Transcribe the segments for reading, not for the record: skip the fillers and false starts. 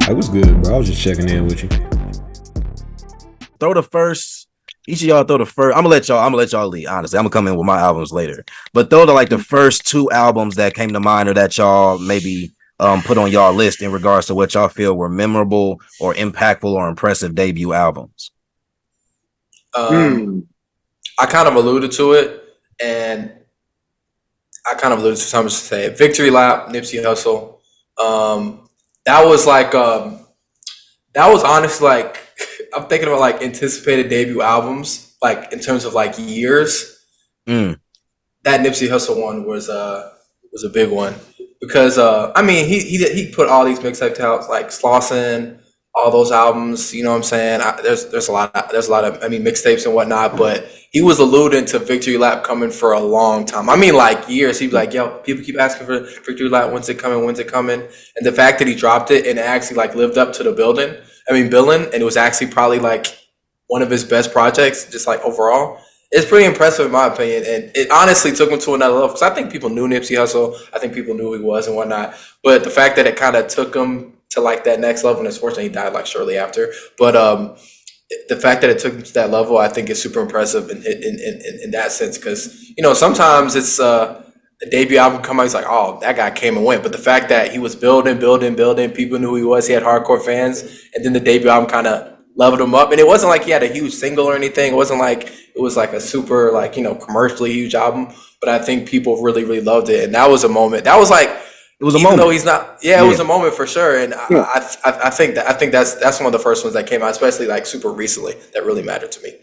It was good, bro. I was just checking in with you. Throw the first. Each of y'all throw the first. I'm gonna let y'all lead. Honestly, I'm gonna come in with my albums later. But throw the first two albums that came to mind or that y'all maybe put on y'all list in regards to what y'all feel were memorable or impactful or impressive debut albums. I kind of alluded to it, and I kind of alluded to something to say. Victory Lap, Nipsey Hussle. That was that was honestly like I'm thinking about like anticipated debut albums, like in terms of like years. That Nipsey Hussle one was a big one because I mean he put all these mixtape outs like Slauson, all those albums. You know what I'm saying? There's a lot of I mean mixtapes and whatnot, but he was alluding to Victory Lap coming for a long time. I mean like years. He'd be like, yo, people keep asking for Victory Lap. When's it coming? When's it coming? And the fact that he dropped it and it actually like lived up to the billing, and it was actually probably like one of his best projects, just like overall. It's pretty impressive in my opinion, and it honestly took him to another level because I think people knew Nipsey Hussle, I think people knew who he was and whatnot, but the fact that it kind of took him to like that next level, and unfortunately he died like shortly after, but the fact that it took him to that level, I think is super impressive in that sense because you know sometimes it's a debut album come out, he's like, oh, that guy came and went, but the fact that he was building, people knew who he was, he had hardcore fans, and then the debut album kind of leveled him up, and it wasn't like he had a huge single or anything. It wasn't like it was like a super like commercially huge album, but I think people really loved it, and that was a moment. That was like It was a even moment. though he's not, it was a moment for sure, and I think that's one of the first ones that came out, especially like super recently, that really mattered to me.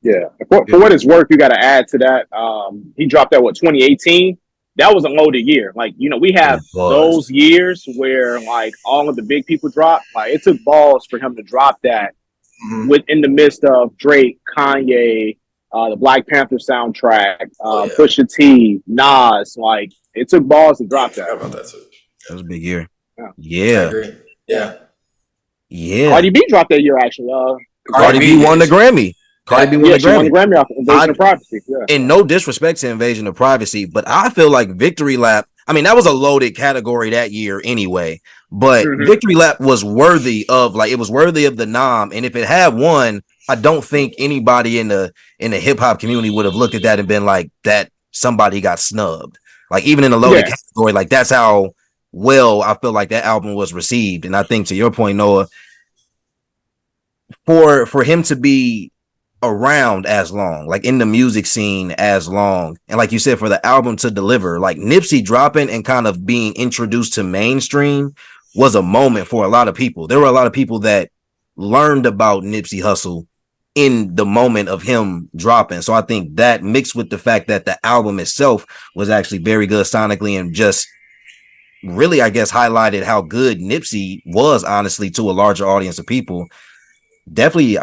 Yeah, for what it's worth, you got to add to that. He dropped that 2018. That was a loaded year. Like we have those years where like all of the big people dropped. Like it took balls for him to drop that within the midst of Drake, Kanye, the Black Panther soundtrack, Pusha T, Nas. Like it took balls to drop that. About that too. That was a big year. Yeah. I agree. Yeah. Cardi B dropped that year actually. Cardi B won the Grammy. Cardi B won the Grammy off Invasion of Privacy. Yeah. And no disrespect to Invasion of Privacy, but I feel like Victory Lap, I mean, that was a loaded category that year anyway, but Victory Lap was worthy of the nom. And if it had won, I don't think anybody in the hip hop community would have looked at that and been like that somebody got snubbed. Like even in the loaded category, like that's how well I feel like that album was received. And I think to your point, Noah, for him to be around as long, like in the music scene as long, and like you said, for the album to deliver, like Nipsey dropping and kind of being introduced to mainstream was a moment for a lot of people. There were a lot of people that learned about Nipsey Hussle in the moment of him dropping. So I think that mixed with the fact that the album itself was actually very good sonically and just really, I guess, highlighted how good Nipsey was, honestly, to a larger audience of people. Definitely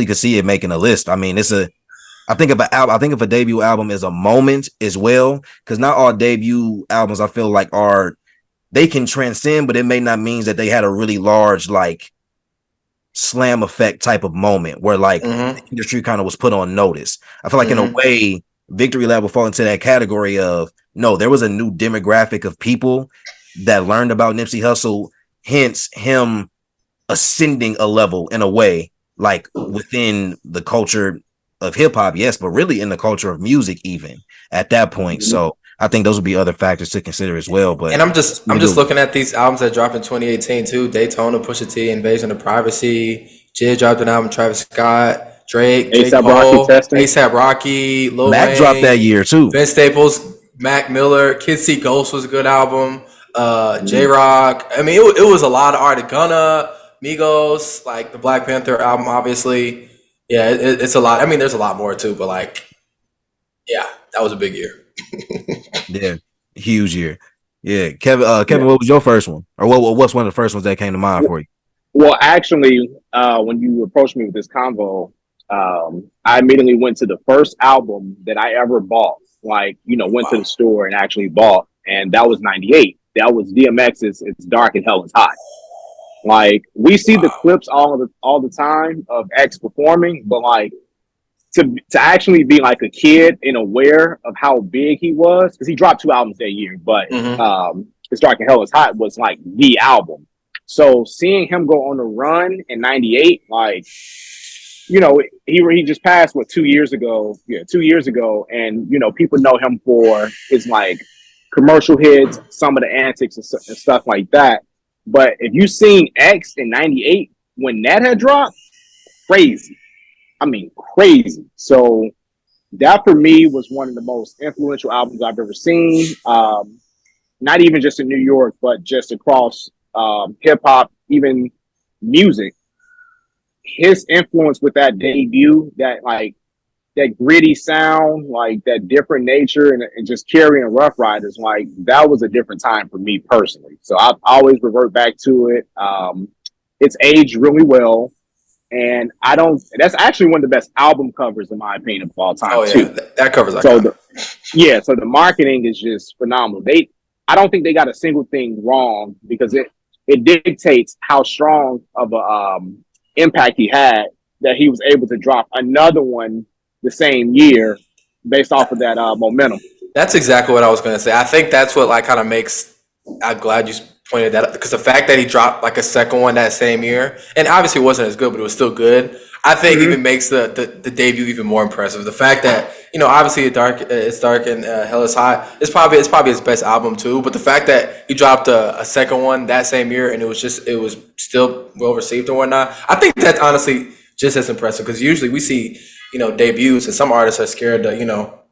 could see it making a list. I mean, I think of a debut album as a moment as well, because not all debut albums I feel like they can transcend, but it may not mean that they had a really large like slam effect type of moment where like the industry kind of was put on notice. I feel like in a way, Victory Lap will fall into that category of no, there was a new demographic of people that learned about Nipsey Hussle, hence him ascending a level in a way, like within the culture of hip hop, yes, but really in the culture of music, even at that point. So I think those would be other factors to consider as well. But I'm just looking at these albums that dropped in 2018 too: Daytona, Pusha T, Invasion of Privacy. Jid dropped an album. Travis Scott, Drake, J. Cole, ASAP Rocky, Lil Mac Wayne, dropped that year too. Vince Staples, Mac Miller, Kids See Ghosts was a good album. J Rock. I mean, it was a lot of Art Gunna. Migos, like the Black Panther album, obviously. Yeah, it's a lot. I mean, there's a lot more too, but like, yeah, that was a big year. Yeah, huge year. Yeah, Kevin. What was your first one, or what's one of the first ones that came to mind for you? Well, actually, when you approached me with this convo, I immediately went to the first album that I ever bought. Like, went to the store and actually bought, and that was '98. That was DMX's "It's Dark and Hell Is Hot." Like we see the clips all the time of X performing, but like to actually be like a kid and aware of how big he was, because he dropped 2 albums that year, but "It's Dark and Hell Is Hot" was like the album. So seeing him go on the run in '98, like, you know, he just passed what 2 years ago? Yeah, 2 years ago, and you know, people know him for his like commercial hits, some of the antics and stuff like that. But if you seen X in '98 when that had dropped, crazy. I mean, crazy. So that for me was one of the most influential albums I've ever seen. Not even just in New York, but just across hip hop, even music. His influence with that debut, that like that gritty sound, like that different nature, and just carrying Rough Riders, like that was a different time for me personally. So I always revert back to it. It's aged really well, and I don't. That's actually one of the best album covers in my opinion of all time Oh yeah, too. that covers So iconic. so the marketing is just phenomenal. I don't think they got a single thing wrong because it dictates how strong of a impact he had that he was able to drop another one the same year based off of that momentum. That's exactly what I was gonna say. I think that's what like kind of makes. I'm glad you pointed that out because the fact that he dropped like a second one that same year, and obviously it wasn't as good, but it was still good. I think Mm-hmm. even makes the debut even more impressive. The fact that obviously it's dark and hell is hot. It's probably his best album too. But the fact that he dropped a second one that same year and it was still well received and whatnot. I think that's honestly just as impressive because usually we see debuts and some artists are scared to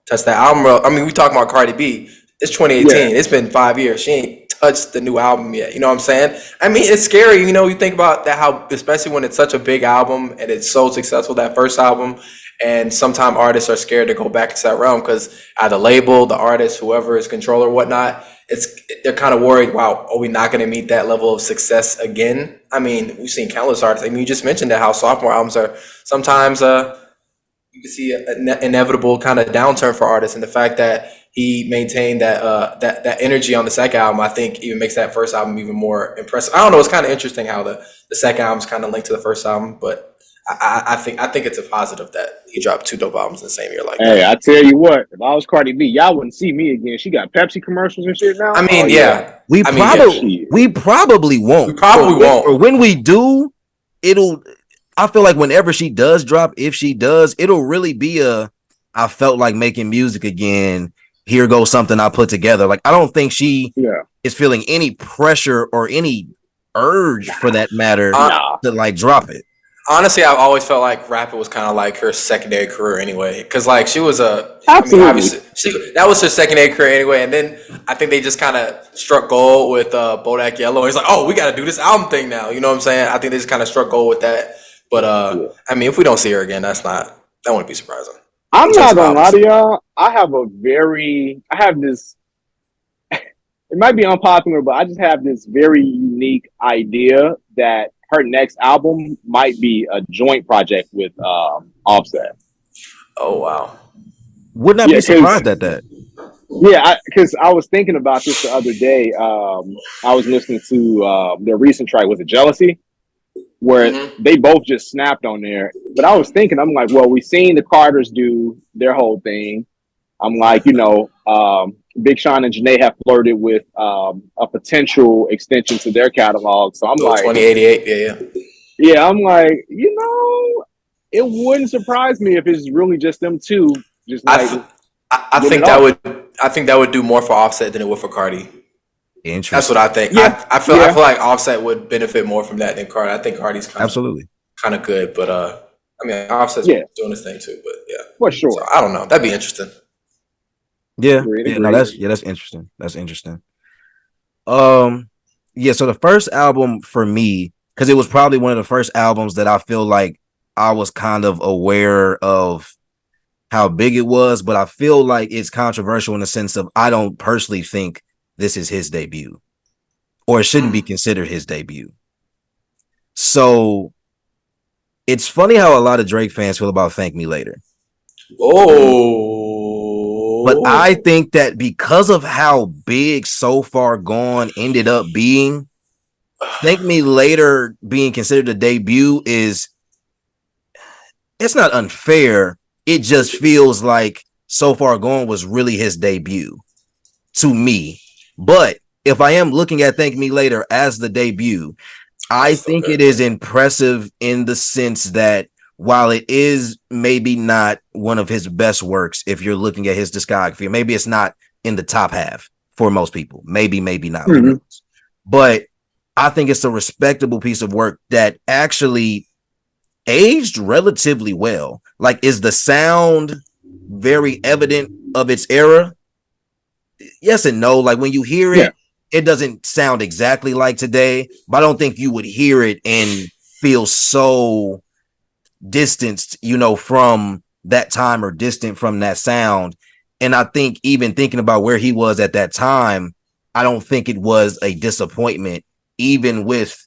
touch that album. I mean, we talking about Cardi B. It's Yeah, 2018. It's been 5 years. She ain't touched the new album yet. You know what I'm saying? I mean, it's scary. You think about that, how especially when it's such a big album and it's so successful, that first album. And sometimes artists are scared to go back into that realm because the label, the artist, whoever is controller, whatnot, they're kind of worried. Wow, are we not going to meet that level of success again? I mean, we've seen countless artists. I mean, you just mentioned that how sophomore albums are sometimes you can see an inevitable kind of downturn for artists, and the fact that he maintained that energy on the second album, I think, even makes that first album even more impressive. I don't know. It's kind of interesting how the second album's kind of linked to the first album, but I think it's a positive that he dropped two dope albums in the same year like hey, that. I tell you what, if I was Cardi B, y'all wouldn't see me again. She got Pepsi commercials and shit now. I Oh mean, yeah, yeah. We I mean, yeah. probably shit. we probably We won't. probably Or won't. when we do, it'll I feel like whenever she does drop, if she does, it'll really be I felt like making music again. Here goes something I put together. Like I don't think she Yeah, is feeling any pressure or any urge for that matter Uh, nah, to like drop it. Honestly, I've always felt like rapping was kind of like her secondary career anyway, because like she was I mean, absolutely. obviously that was her secondary career anyway, and then I think they just kind of struck gold with Bodak Yellow. It's like, oh, we got to do this album thing now. You know what I'm saying? I think they just kind of struck gold with that. But Yeah. I mean, if we don't see her again, that wouldn't be surprising. I'm Just not some gonna lie albums. to y'all. I have this. It might be unpopular, but I just have this very unique idea that her next album might be a joint project with Offset. Oh wow. Would not Yeah, be because surprised at that. because I was thinking about this the other day. I was listening to their recent track. Was it Jealousy? Where Hmm. they both just snapped on there. But I was thinking, I'm like, well, we've seen the Carters do their whole thing. I'm like, Right. Big Sean and Janae have flirted with a potential extension to their catalog. So I'm Little like, 2088. Yeah, yeah. yeah, I'm like, it wouldn't surprise me if it's really just them two, just I, like th- I getting it think that off. would I think that would do more for Offset than it would for Cardi. That's what Interesting. I think. Yeah, I yeah, feel like Offset would benefit more from that than Cardi. I think Cardi's Absolutely. kind of good, but I mean Offset's yeah, doing his thing too. But yeah, for so sure. I don't know. That'd be interesting. Yeah. Agreed, Yeah. No, agreed. that's interesting. That's interesting. Um, yeah, so the first album for me, because it was probably one of the first albums that I feel like I was kind of aware of how big it was, but I feel like it's controversial in the sense of I don't personally think this is his debut, or it shouldn't be Mm. considered his debut. So it's funny how a lot of Drake fans feel about Thank Me Later. But I Oh, think that because of how big So Far Gone ended up being, Thank Me Later being considered a debut it's not unfair. It just feels like So Far Gone was really his debut to me. But if I am looking at Thank Me Later as the debut, I think it is impressive in the sense that while it is maybe not one of his best works, if you're looking at his discography, maybe it's not in the top half for most people. Maybe not. Mm-hmm. But I think it's a respectable piece of work that actually aged relatively well. Like, is the sound very evident of its era? Yes and no. Like, when you hear it, it doesn't sound exactly like today, but I don't think you would hear it and feel so distanced, from that time or distant from that sound. And I think even thinking about where he was at that time, I don't think it was a disappointment, even with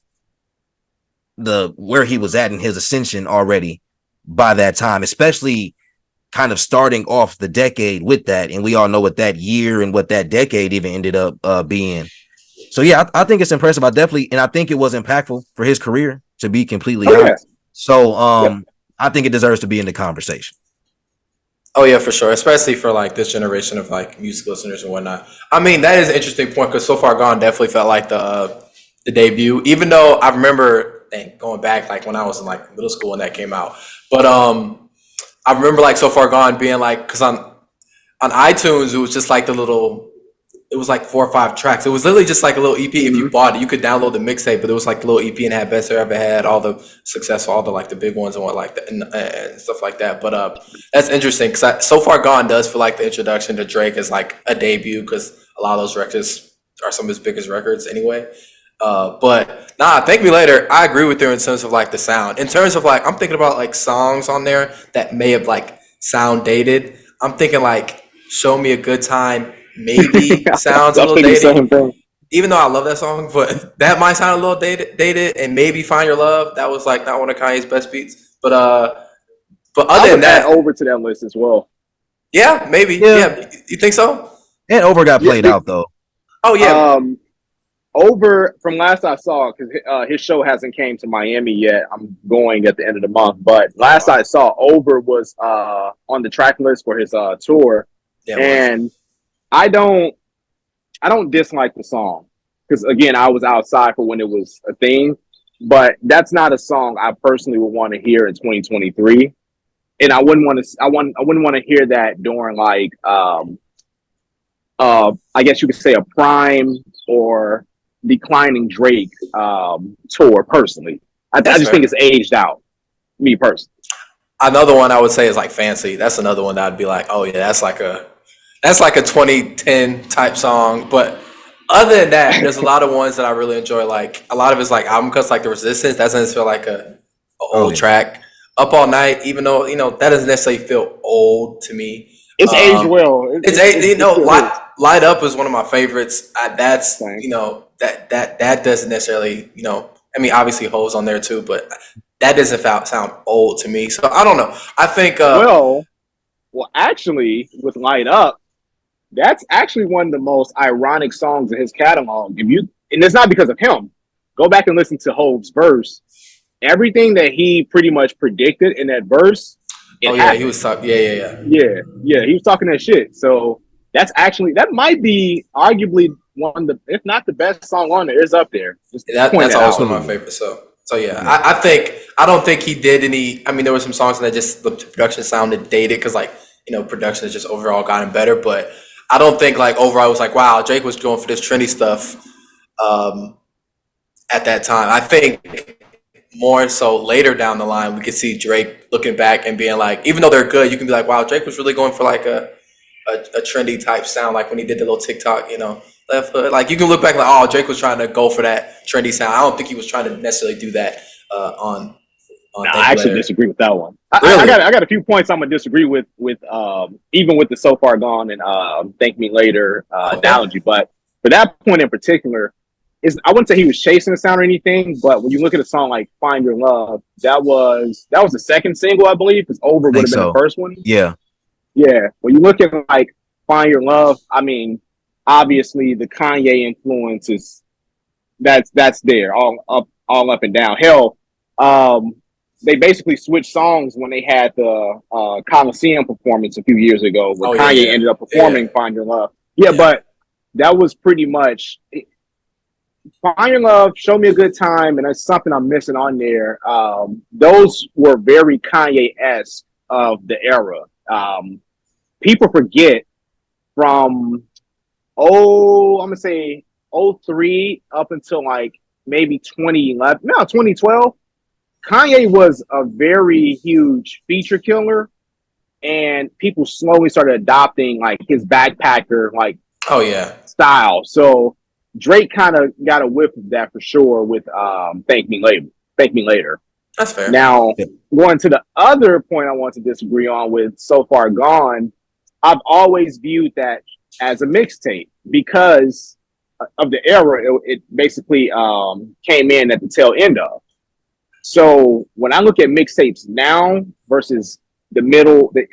the where he was at in his ascension already by that time, especially kind of starting off the decade with that. And we all know what that year and what that decade even ended up being. So yeah, I think it's impressive. I think it was impactful for his career, to be completely honest. So I think it deserves to be in the conversation. Oh yeah, for sure. Especially for like this generation of like music listeners and whatnot. I mean, that is an interesting point because So Far Gone definitely felt like the debut. Even though I remember going back like when I was in like middle school when that came out. But I remember like So Far Gone being like, because on iTunes it was just like it was like 4 or 5 tracks. It was literally just like a little EP. If you bought it, you could download the mixtape, but it was like the little EP and had Best I Ever Had, all the successful, all the like the big ones and what like that and stuff like that. But that's interesting because So Far Gone does feel like the introduction to Drake is like a debut because a lot of those records are some of his biggest records anyway. But Thank Me Later, I agree with you in terms of like the sound. In terms of like, I'm thinking about like songs on there that may have like sound dated. I'm thinking like Show Me a Good Time maybe sounds a little dated. Even though I love that song, but that might sound a little dated. And maybe Find Your Love. That was like not one of Kanye's best beats. But other than that, over to that list as well. Yeah, maybe. Yeah. You think so? And Over got played out though. Oh yeah. Over, from last I saw, because his show hasn't came to Miami yet. I'm going at the end of the month, but last I saw, Over was on the track list for his tour, and I don't dislike the song because again, I was outside for when it was a thing, but that's not a song I personally would want to hear in 2023, and I wouldn't want to. I wouldn't want to hear that during like I guess you could say a prime or declining Drake tour personally. I just think it's aged out, me personally. Another one I would say is like Fancy. That's another one that I'd be like, oh yeah, that's like a 2010 type song. But other than that, there's a lot of ones that I really enjoy. Like a lot of it's like album cuts, like The Resistance. That doesn't feel like a old track. Up All Night, even though that doesn't necessarily feel old to me. It's aged well. Light Up is one of my favorites. That's that doesn't necessarily I mean obviously Hoes on there too, but that doesn't sound old to me. So I don't know. I think well actually with Light Up, that's actually one of the most ironic songs in his catalog. And it's not because of him. Go back and listen to Hove's verse. Everything that he pretty much predicted in that verse. He was talking. Yeah. He was talking that shit. So that might be arguably one of the, if not the best song on there. It's up there. That's always one of my favorites. So yeah, I don't think he did any. I mean, there were some songs that just the production sounded dated because production has just overall gotten better. But I don't think like overall it was like, wow, Drake was going for this trendy stuff at that time. I think more so later down the line, we could see Drake looking back and being like, even though they're good, you can be like, wow, Drake was really going for like a trendy type sound, like when he did the little TikTok, left hook. Like you can look back like, oh, Drake was trying to go for that trendy sound. I don't think he was trying to necessarily do that on. I actually disagree with that one. Really? I got a few points I'm gonna disagree with even with the So Far Gone and Thank Me Later analogy, but for that point in particular, I wouldn't say he was chasing the sound or anything, but when you look at a song like Find Your Love, that was the second single, I believe, because Over would have been the first one. Yeah. When you look at like Find Your Love, I mean, obviously the Kanye influence is that's there all up and down. Hell, they basically switched songs when they had the Coliseum performance a few years ago, where Kanye ended up performing Find Your Love. But that was pretty much Find Your Love, Show Me a Good Time, and that's something I'm missing on there. Those were very Kanye-esque of the era. People forget from I'm gonna say '03 up until like maybe 2011, no 2012. Kanye was a very huge feature killer, and people slowly started adopting like his backpacker like Oh yeah, style. So Drake kind of got a whiff of that for sure with Thank Me Later. Thank Me Later. that's fair. Now, going to the other point I want to disagree on with So Far Gone, I've always viewed that as a mixtape because of the era it basically came in at the tail end of. So when I look at mixtapes now versus the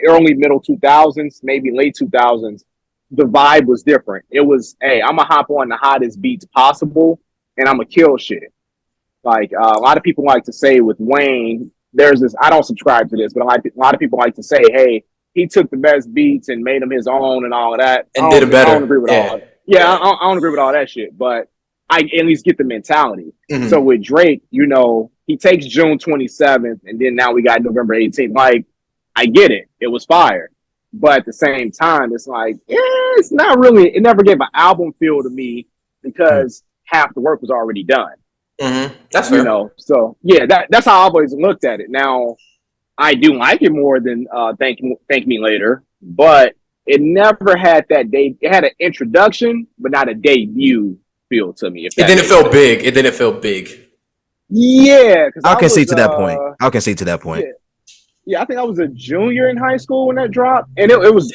early middle 2000s, maybe late 2000s, the vibe was different. It was, hey, I'm gonna hop on the hottest beats possible and I'm gonna kill shit. Like a lot of people like to say with Wayne, there's this. I don't subscribe to this, but a lot of people like to say, "Hey, he took the best beats and made them his own and all of that." And did it I don't better. agree with all. Yeah, I don't agree with all that shit. But I at least get the mentality. Mhm. So with Drake, he takes June 27th, and then now we got November 18th. Like, I get it. It was fire. But at the same time, it's like, it's not really. It never gave an album feel to me because half the work was already done. That's fair. So yeah, that's how I've always looked at it. Now, I do like it more than Thank Me Later, but it never had that it had an introduction, but not a debut feel to me. It didn't feel big. It didn't feel big. Yeah, because I can see to that point. I can see to that point. Yeah, I think I was a junior in high school when that dropped, and it was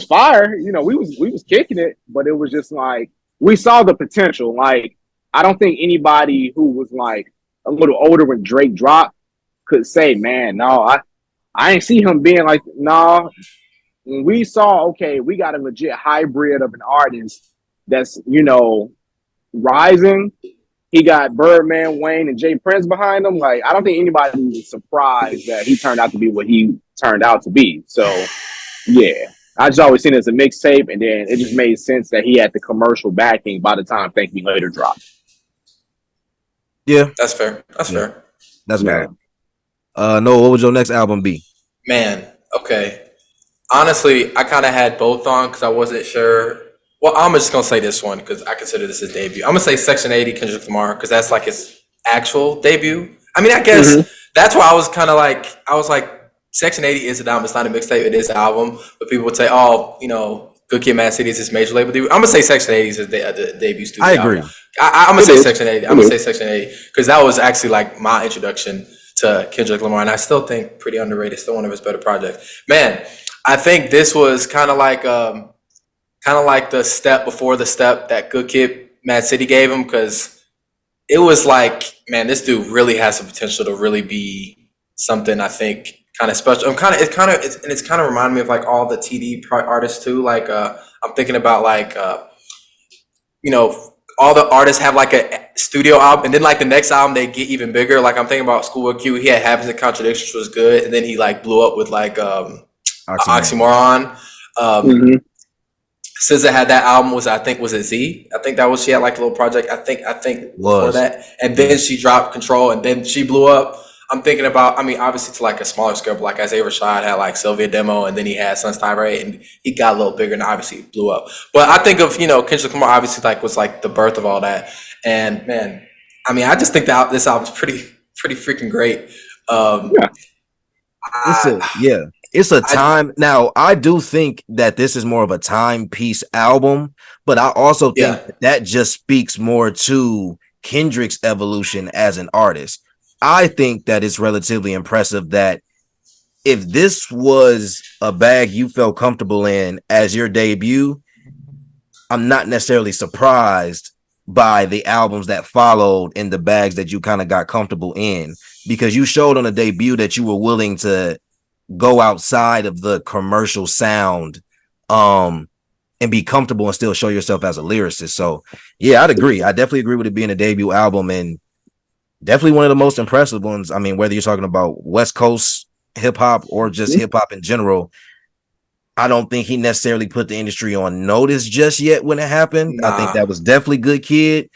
fire. We was kicking it, but it was just like we saw the potential. Like, I don't think anybody who was like a little older when Drake dropped could say, "Man, no, I ain't see him being like no." When we saw, okay, we got a legit hybrid of an artist that's rising. He got Birdman, Wayne, and Jay Prince behind him. Like, I don't think anybody was surprised that he turned out to be what he turned out to be. So, yeah, I just always seen it as a mixtape, and then it just made sense that he had the commercial backing by the time Thank Me Later dropped. Yeah, that's fair. Fair. That's valid. Noah, what would your next album be? Man, okay. Honestly, I kind of had both on because I wasn't sure. Well, I'm just gonna say this one because I consider this his debut. I'm gonna say Section 80, Kendrick Lamar, because that's like his actual debut. I mean, I guess that's why I was kind of like, Section 80 is an album. It's not a mixtape. It is an album. But people would say, oh, Good Kid, Mad City is his major label debut. I'm gonna say Section 80 is his debut studio. I agree. Album. I'm gonna say Section 80. I'm gonna say Section 80 because that was actually like my introduction to Kendrick Lamar, and I still think pretty underrated. Still one of his better projects. Man, I think this was kind of like the step before the step that Good Kid, Mad City gave him, because it was like, man, this dude really has the potential to really be something. I think kind of special. It's kind of reminding me of like all the TD artists too. Like I'm thinking about like all the artists have like a studio album, and then like the next album they get even bigger. Like I'm thinking about Schoolboy Q. He had Habits and Contradictions, which was good, and then he like blew up with like Oxymoron. SZA had that album was it Z? I think that was she had like a little project. I think before that, and then she dropped Control, and then she blew up. I'm thinking about, I mean, obviously to like a smaller scale, but like Isaiah Rashad had like Sylvia Demo, and then he had Sun's Tirade, and he got a little bigger, and obviously blew up. But I think of Kendrick Lamar obviously like was like the birth of all that, and man, I mean, I just think that this album's pretty freaking great. It's a time. Now, I do think that this is more of a timepiece album, but I also think that just speaks more to Kendrick's evolution as an artist. I think that it's relatively impressive that if this was a bag you felt comfortable in as your debut, I'm not necessarily surprised by the albums that followed in the bags that you kind of got comfortable in, because you showed on a debut that you were willing to go outside of the commercial sound and be comfortable and still show yourself as a lyricist. So yeah, I'd agree. I definitely agree with it being a debut album, and definitely one of the most impressive ones. I mean, whether you're talking about West Coast hip hop or just hip hop in general, I don't think he necessarily put the industry on notice just yet when it happened. I think that was definitely Good Kid.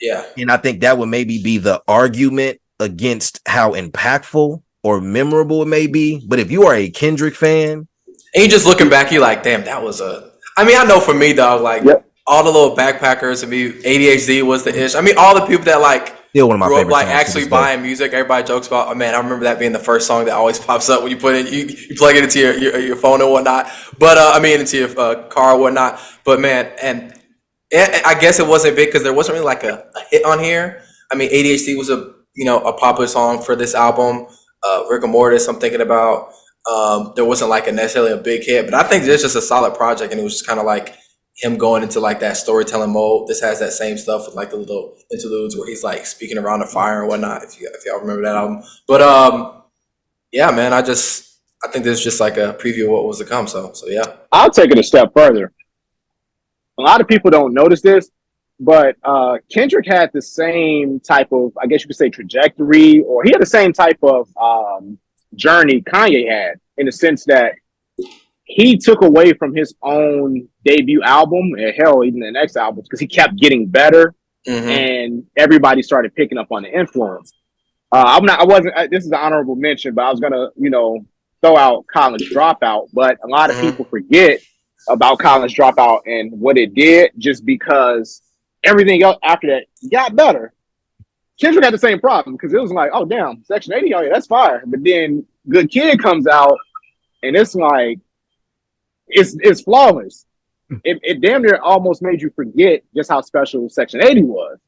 Yeah. And I think that would maybe be the argument against how impactful or memorable it may be. But if you are a Kendrick fan, and you just looking back, you're like, damn, that was a. I mean, I know for me, dog, like all the little backpackers. I mean, ADHD was the ish. I mean, all the people that like still one of my grew up favorite like songs to actually this day. buying music. Everybody jokes about. Oh man, I remember that being the first song that always pops up when you put it. You plug it into your phone and whatnot. But I mean, into your car or whatnot. But man, and I guess it wasn't big because there wasn't really like a hit on here. I mean, ADHD was a popular song for this album. Rigor Mortis, I'm thinking about. There wasn't like necessarily a big hit, but I think it's just a solid project, and it was just kind of like him going into like that storytelling mode. This has that same stuff with like the little interludes where he's like speaking around the fire and whatnot. If y'all remember that album, but yeah, man, I think this is just like a preview of what was to come. So yeah, I'll take it a step further. A lot of people don't notice this, but Kendrick had the same type of, I guess you could say, trajectory, or he had the same type of journey Kanye had, in the sense that he took away from his own debut album, and hell, even the next albums, because he kept getting better, and everybody started picking up on the influence. This is an honorable mention, but I was gonna, throw out College Dropout, but a lot of people forget about College Dropout and what it did, just because everything else after that got better. Kendrick had the same problem, because it was like, oh damn, Section 80, oh yeah, that's fire. But then Good Kid comes out, and it's like, it's flawless. It damn near almost made you forget just how special Section 80 was.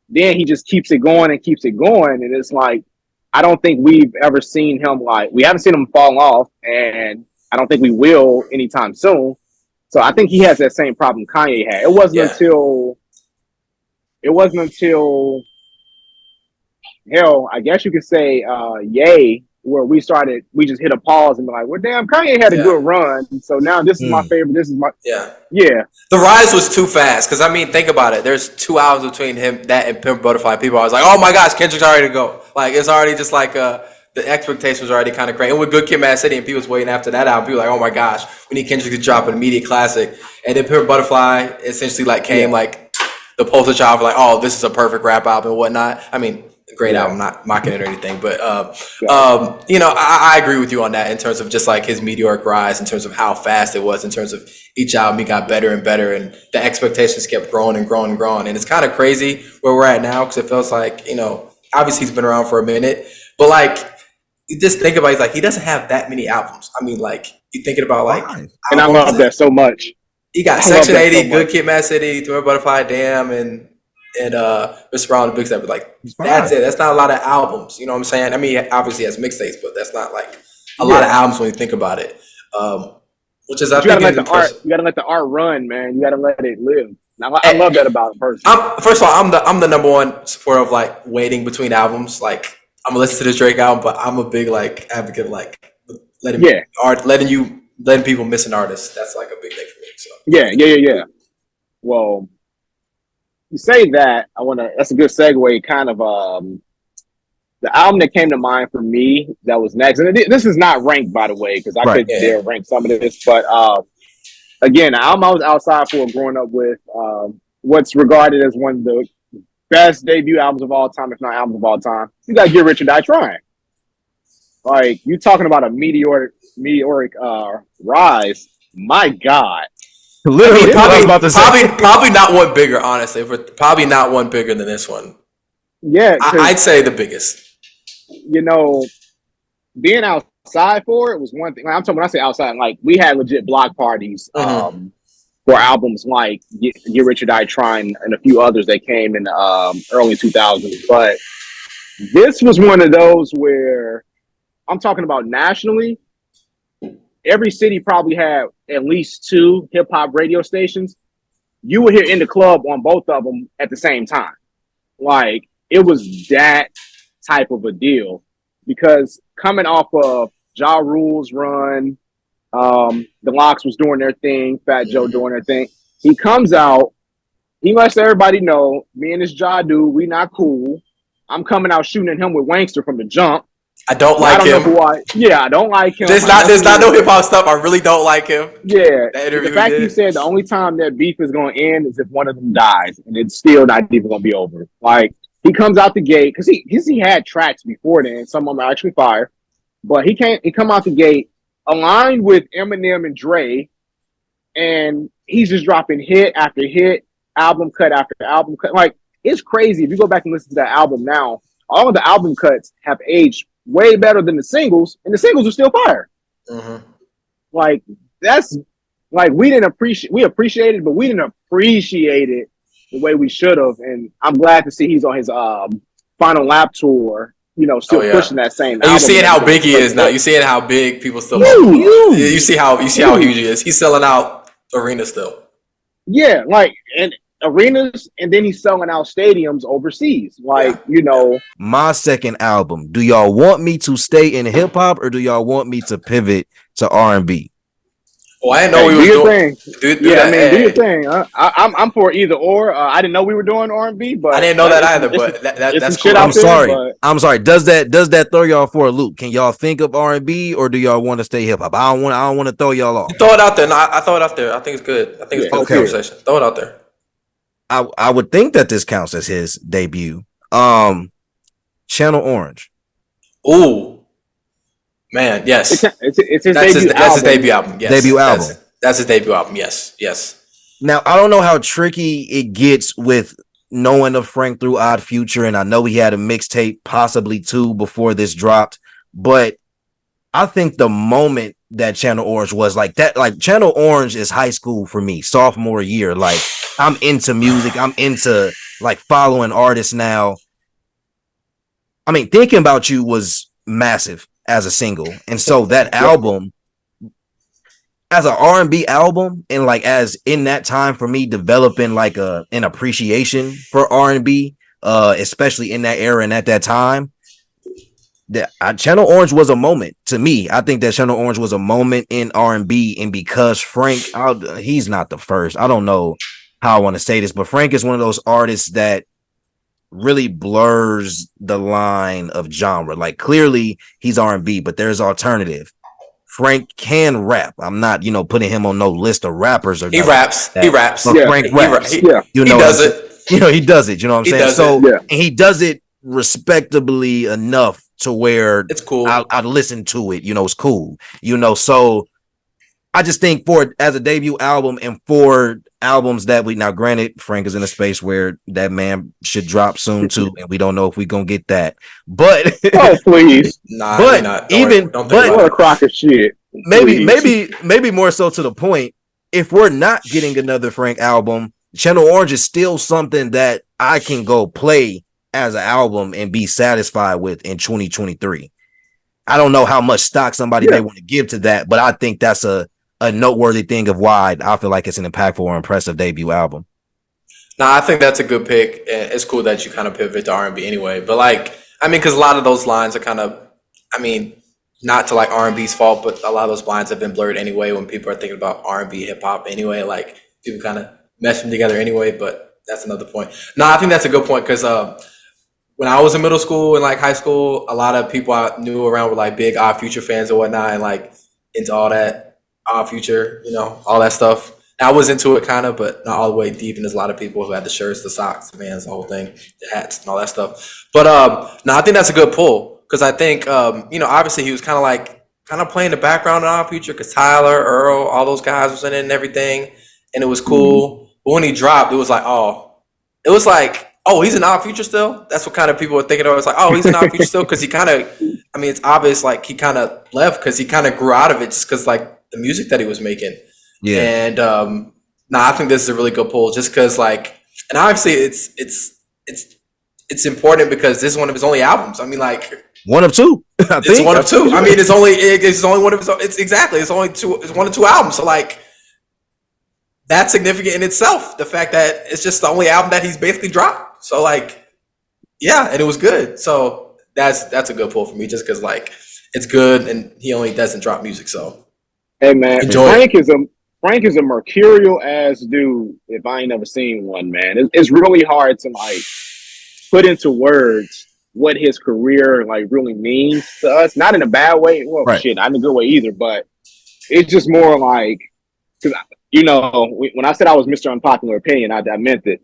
Then he just keeps it going and keeps it going, and it's like, I don't think we've ever seen him, like, we haven't seen him fall off, and I don't think we will anytime soon. So I think he has that same problem Kanye had. It wasn't until hell, I guess you could say Yay, where we just hit a pause and be like, well, damn, Kanye had a good run. So now this is my favorite. This is my yeah. The rise was too fast, because I mean, think about it. There's 2 hours between that and Pimp Butterfly. People are always like, oh my gosh, Kendrick's already to go. Like, it's already just like the expectation was already kind of crazy. And with Good Kid, Mad City, and people was waiting after that album, people were like, oh my gosh, we need Kendrick to drop an immediate classic. And then Pimp Butterfly essentially like came like the poster child for like, oh, this is a perfect rap album and whatnot. I mean, great album, not mocking it or anything, but I agree with you on that in terms of just like his meteoric rise, in terms of how fast it was, in terms of each album he got better and better, and the expectations kept growing and growing and growing. And it's kind of crazy where we're at now, because it feels like, obviously he's been around for a minute, but like, you just think about it, like, he doesn't have that many albums. I mean, like, you thinking about like, and I love that so much. He got Section 80, Good Kid, Mad City, Throw Butterfly, Damn, and Mr. Brown and Big Step. Like, that's it. That's not a lot of albums. You know what I'm saying? I mean, obviously he has mixtapes, but that's not like a lot of albums when you think about it. Which is, I think, you gotta let the art run, man. You gotta let it live. I love that about a person. First of all, I'm the number one supporter of like waiting between albums. Like, I'm gonna listen to this Drake album, but I'm a big like advocate of like letting people miss an artist. That's like a big thing for me. So yeah. Well, you say that, that's a good segue, kind of the album that came to mind for me that was next, and this is not ranked, by the way, because I couldn't dare rank some of this, but again, the album I was outside for growing up with, what's regarded as one of the best debut albums of all time, if not albums of all time. You gotta Get Rich or Die Trying. Like, you talking about a meteoric rise. My God. Literally, probably not one bigger, honestly. But probably not one bigger than this one. Yeah, I'd say the biggest. Being outside for it was one thing. Like, I'm talking, when I say outside, like, we had legit block parties for albums like Get Rich or Die Trying and a few others that came in the early 2000s. But this was one of those where I'm talking about nationally. Every city probably had at least 2 hip hop radio stations. You would hear In the Club on both of them at the same time. Like, it was that type of a deal, because coming off of Ja Rule's run, the Locks was doing their thing, Fat Joe doing their thing. He comes out, he lets everybody know, me and this Ja dude, we not cool. I'm coming out shooting at him with Wankster from the jump. I don't Yeah, I like don't know him. who I. Yeah, I don't like him. There's not no hip hop stuff. I really don't like him. Yeah, That the interview he fact you did. said the only time that beef is going to end is if one of them dies, and it's still not even going to be over. Like he comes out the gate because he had tracks before then. Some of them are actually fire, but he come out the gate aligned with Eminem and Dre, and he's just dropping hit after hit, album cut after album cut. Like it's crazy. If you go back and listen to that album now, all of the album cuts have aged way better than the singles, and the singles are still fire. Mm-hmm. Like that's like we appreciate it, but we didn't appreciate it the way we should have. And I'm glad to see he's on his final lap tour. You know, still pushing that same. And you album seeing and how big everything. he is now. You seeing how big people still. Huge. You see how huge he is. He's selling out arenas still. Yeah, like and arenas, and then he's selling out stadiums overseas. Like you know, My second album. Do y'all want me to stay in hip hop or do y'all want me to pivot to R&B? Oh, I didn't know hey, we was doing. thing. Do that. I mean, do your thing. I'm for either or. I didn't know we were doing R&B, but I didn't know that either. But it's that's some cool. shit out there. But I'm sorry. Does that throw y'all for a loop? Can y'all think of R&B or do y'all want to stay hip hop? I don't want to throw y'all off. You throw it out there. No, I throw it out there. I think it's good. I think it's good Okay. conversation. Throw it out there. I would think that this counts as his debut. Channel Orange. Ooh. Man, yes. It's his That's debut album. That's his debut album. Yes. Debut album. That's his debut album. Yes. Now, I don't know how tricky it gets with knowing of Frank through Odd Future, and I know he had a mixtape, possibly two, before this dropped, but I think the moment that Channel Orange was like that, like Channel Orange is high school for me, sophomore year. Like I'm into music, I'm into like following artists now. I mean, Thinking About You was massive as a single, and so that album as an R&B album, and like as in that time for me developing like an appreciation for R&B, especially in that era and at that time, that Channel Orange was a moment to me. I think that Channel Orange was a moment in R&B, and because Frank, he's not the first. I don't know how I want to say this, but Frank is one of those artists that really blurs the line of genre. Like clearly he's R&B, but there's alternative. Frank can rap. I'm not, putting him on no list of rappers or He raps. He raps. But Yeah. Frank raps. He does it. He does it. You know what I'm saying? So Yeah. and he does it respectably enough to where It's cool. I'd listen to it. It's cool. So I just think for as a debut album and for albums that now granted Frank is in a space where that man should drop soon too, and we don't know if we're gonna get that. But oh please, nah, but not. even don't but what a crock of shit. maybe more so to the point, if we're not getting another Frank album, Channel Orange is still something that I can go play as an album and be satisfied with in 2023. I don't know how much stock somebody may want to give to that, but I think that's a noteworthy thing of why I feel like it's an impactful or impressive debut album. Nah, I think that's a good pick. It's cool that you kind of pivot to R&B anyway. But because a lot of those lines are kind of, not to like R&B's fault, but a lot of those lines have been blurred anyway when people are thinking about R&B, hip hop anyway. Like people kind of mesh them together anyway. But that's another point. No, I think that's a good point because when I was in middle school and like high school, a lot of people I knew around were like big Odd Future fans and whatnot, and like into all that Odd Future, all that stuff. I was into it kind of, but not all the way deep. And there's a lot of people who had the shirts, the socks, the Vans, the whole thing, the hats, and all that stuff. But no, I think that's a good pull because I think obviously he was kind of playing the background in Odd Future because Tyler, Earl, all those guys was in it and everything, and it was cool. But when he dropped, it was like, oh, he's an Odd Future still? That's what kind of people were thinking of. It's like, oh, he's an Odd Future still? Because he kind of, it's obvious, like, he kind of left because he kind of grew out of it just because, like, the music that he was making. Yeah. And, I think this is a really good pull just because, like, and obviously it's important because this is one of his only albums. One of two. It's one of two. It's only one of his, it's one of two albums. So, like, that's significant in itself. The fact that it's just the only album that he's basically dropped. So like, yeah, and it was good. So that's a good pull for me just because like it's good and he only doesn't drop music. So hey man, enjoy Frank is a mercurial ass dude. If I ain't never seen one, man, it's really hard to like put into words what his career like really means to us. Not in a bad way. Well, Right. shit, not in a good way either. But it's just more like because when I said I was Mr. Unpopular Opinion, I meant that.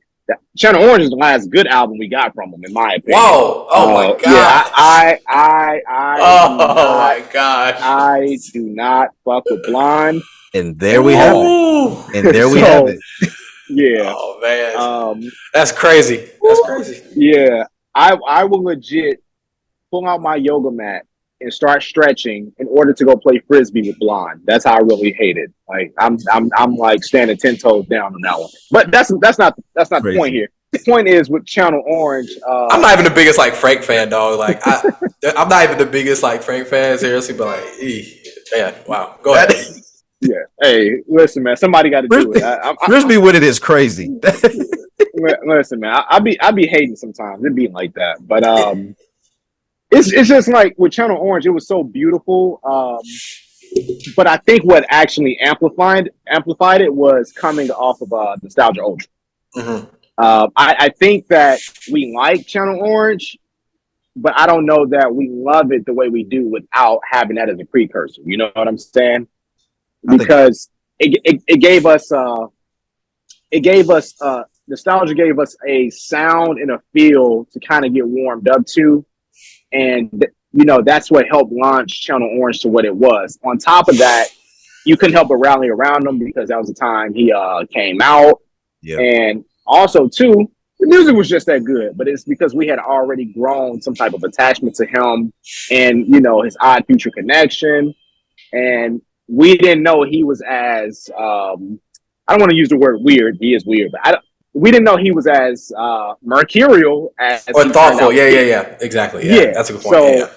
Channel Orange is the last good album we got from him, in my opinion. Whoa! Oh my god! Yeah, Oh my gosh! I do not fuck with Blonde. And there we have it. And there we have it. Yeah. Oh man, that's crazy. That's crazy. Yeah, I will legit pull out my yoga mat and start stretching in order to go play frisbee with Blonde. That's how I really hate it. Like I'm like standing 10 toes down on that one. But that's not the point here. The point is with Channel Orange. I'm not even the biggest like Frank fan, dog. Like I'm not even the biggest like Frank fan, seriously. But like, man, wow. Go ahead. Yeah. Hey, listen, man. Somebody got to do it. Frisbee with it is crazy. Listen, man. I be hating sometimes. It be like that, but it's just like with Channel Orange, it was so beautiful. But I think what actually amplified it was coming off of Nostalgia Ultra. Mm-hmm. I think that we like Channel Orange, but I don't know that we love it the way we do without having that as a precursor. You know what I'm saying? Because it gave us Nostalgia gave us a sound and a feel to kind of get warmed up to, and that's what helped launch Channel Orange to what it was. On top of that, you couldn't help but rally around him because that was the time he came out, and also too, the music was just that good. But it's because we had already grown some type of attachment to him, and his Odd Future connection, and we didn't know he was as I don't want to use the word weird. He is weird, but we didn't know he was as mercurial as or thoughtful. Yeah, exactly. Yeah, that's a good point. So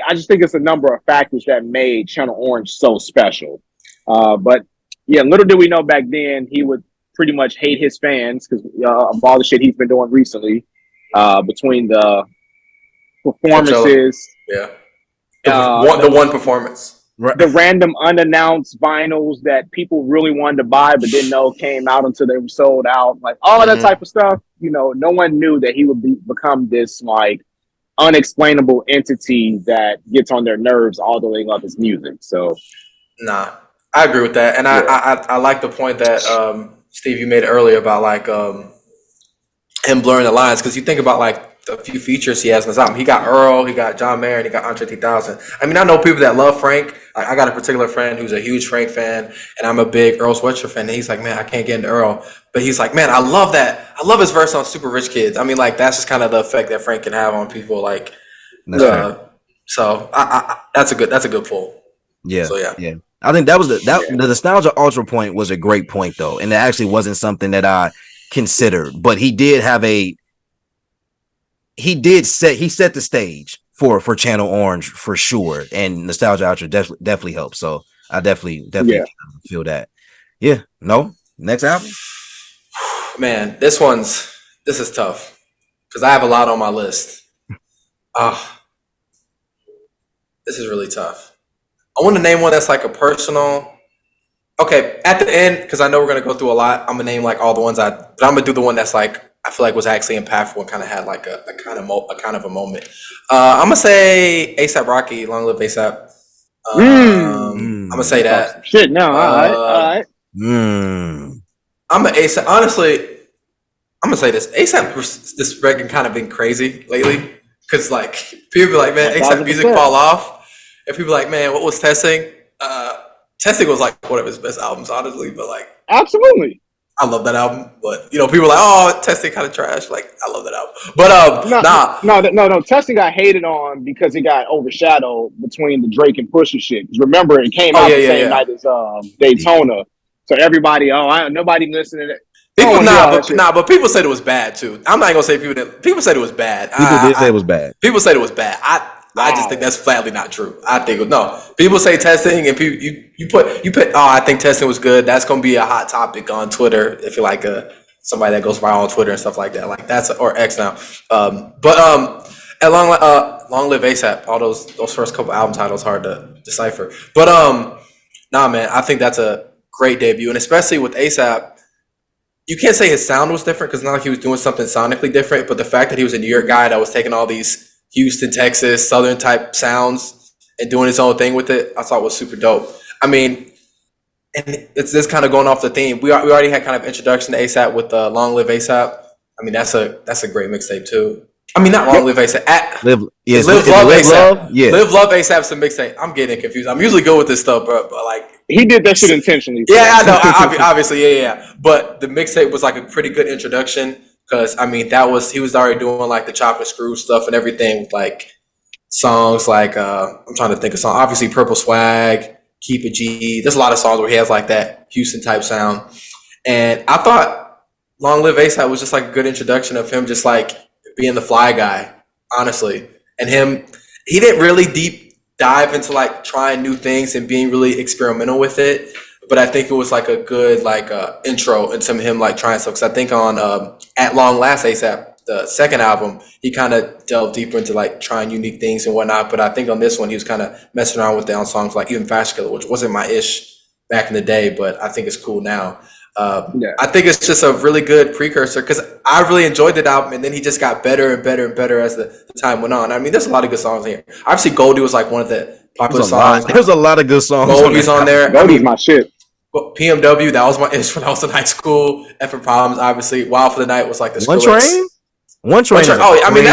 I just think it's a number of factors that made Channel Orange so special. But yeah, little did we know back then he would pretty much hate his fans because of all the shit he's been doing recently, between the performances, the one performance. The random unannounced vinyls that people really wanted to buy but didn't know came out until they were sold out. Like all of that type of stuff, no one knew that he would become this like unexplainable entity that gets on their nerves although they love his music. So nah, I agree with that. And I like the point that Steve, you made earlier about like him blurring the lines, because you think about like a few features he has in this album. He got Earl, he got John Mayer, and he got Andre 3000. I mean, I know people that love Frank. Like, I got a particular friend who's a huge Frank fan, and I'm a big Earl Sweatshirt fan. And he's like, man, I can't get into Earl. But he's like, man, I love that. I love his verse on Super Rich Kids. I mean, like, that's just kind of the effect that Frank can have on people. Like, so that's a good pull. Yeah. So yeah. I think that was the Nostalgia Ultra point was a great point though, and it actually wasn't something that I considered. But he set the stage for Channel Orange for sure, and Nostalgia Ultra definitely helped. So I definitely feel that. Yeah. No. Next album. Man, this is tough because I have a lot on my list. This is really tough. I want to name one that's like a personal. Okay, at the end, because I know we're gonna go through a lot. I'm gonna name like all the ones but I'm gonna do the one that's like I feel like was actually impactful and kind of had like a kind of a moment. I'm gonna say ASAP Rocky, Long Live ASAP. I'm gonna say that. Shit, no, all right. I'm an ASAP. Honestly, I'm gonna say this. ASAP this record kind of been crazy lately because like people be like, man, ASAP music fall off, and people be like, man, what was Testing? Testing was like one of his best albums, honestly. But like, absolutely, I love that album. But people are like, oh, Testing kind of trash. Like, I love that album. But no. Testing got hated on because it got overshadowed between the Drake and Pusha shit. Because remember, it came out the same night as Daytona, so everybody, nobody listening to it. But people said it was bad too. I'm not gonna say people said it was bad. People did say it was bad. People said it was bad. I just think that's flatly not true. I think no. People say Testing, and people you put. Oh, I think Testing was good. That's gonna be a hot topic on Twitter if you're like somebody that goes viral on Twitter and stuff like that. Like that's or X now. At Long Live ASAP. All those first couple album titles hard to decipher. But man, I think that's a great debut, and especially with ASAP. You can't say his sound was different because not like he was doing something sonically different, but the fact that he was a New York guy that was taking all these Houston, Texas, Southern type sounds and doing his own thing with it, I thought was super dope. I mean, and it's this kind of going off the theme. We already had kind of introduction to ASAP with Long Live ASAP. I mean, that's a great mixtape too. I mean, not Long Live ASAP. Live Love ASAP. Yeah. Live Love ASAP's a mixtape. I'm getting confused. I'm usually good with this stuff, but like he did that shit intentionally. Yeah, I know. Obviously, yeah. But the mixtape was like a pretty good introduction because I mean he was already doing like the chop and screw stuff and everything with like songs like I'm trying to think of songs. Obviously, Purple Swag, Keep It G. There's a lot of songs where he has like that Houston type sound, and I thought Long Live ASAP was just like a good introduction of him just like being the fly guy, honestly, and he didn't really deep dive into like trying new things and being really experimental with it. But I think it was like a good like intro into him like trying stuff. Because I think on At Long Last ASAP, the second album, he kind of delved deeper into like trying unique things and whatnot. But I think on this one, he was kind of messing around with it on songs like even Fast Killer, which wasn't my ish back in the day, but I think it's cool now. I think it's just a really good precursor because I really enjoyed that album, and then he just got better and better and better as the time went on. I mean, there's a lot of good songs here. Obviously, Goldie was like one of the popular songs. There's a lot of good songs. Goldie's on there. Goldie's my shit. PMW, that was my ish when I was in high school. Effing Problems, obviously. Wild for the Night was like the One Train. One Train. Oh, I mean,